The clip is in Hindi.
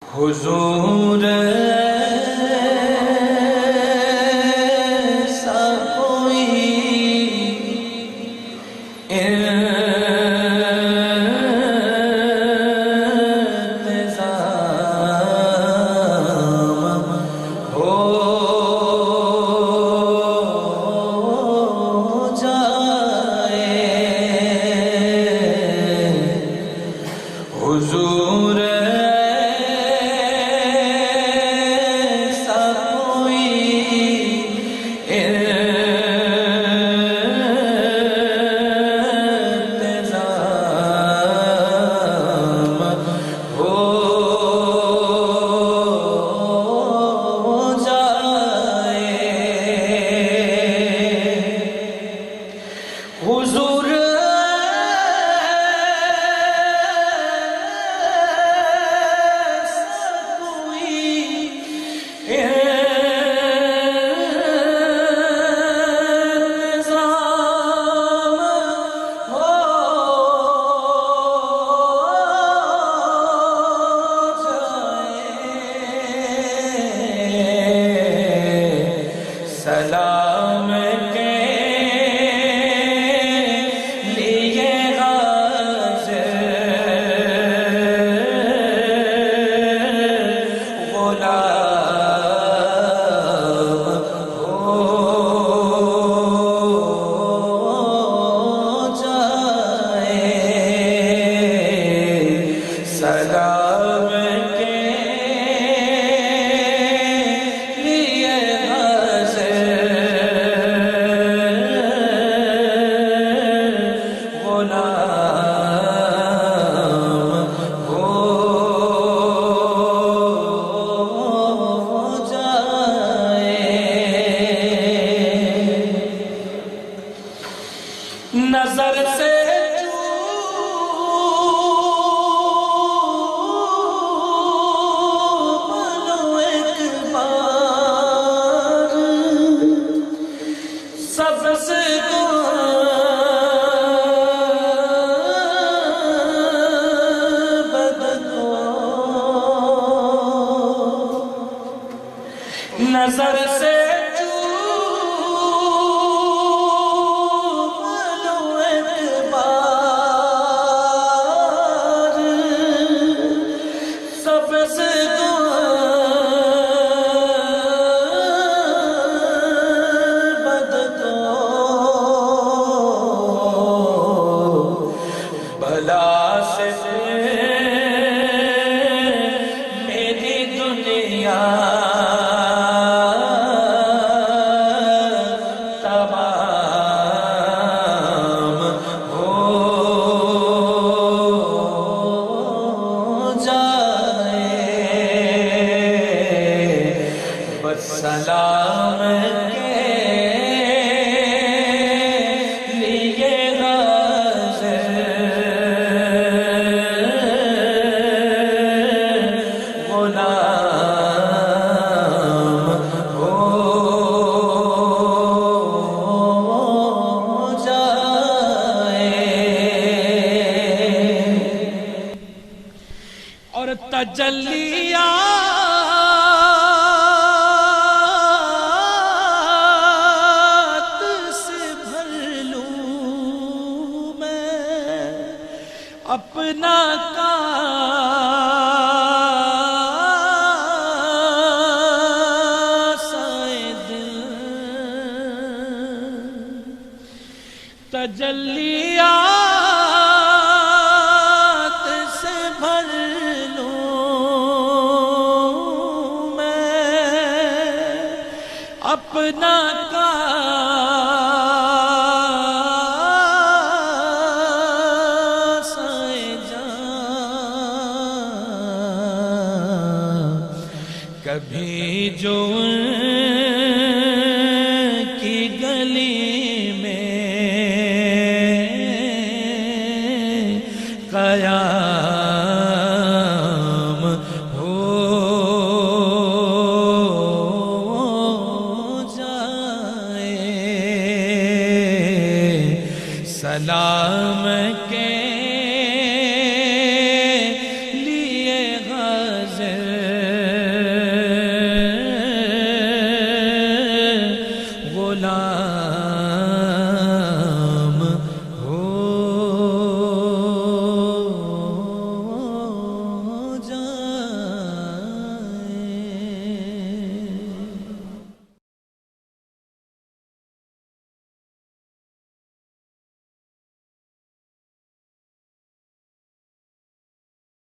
हुजूर सा कोई इंतज़ाम हो जाए। हुजूर हुजूर सलाम के लिए हाज़िर गुलाम हो जाए। सलाम के लिए नजर से चूम लो एक बार, सबसे नजर से भला से मेरी दुनिया तमाम हो जाए। बस सलाम के लिए और तजल्लियात से भर लूं मैं अपना कासाए दिल। तजल्लियात से भर अपना कासाए जां। कभी जो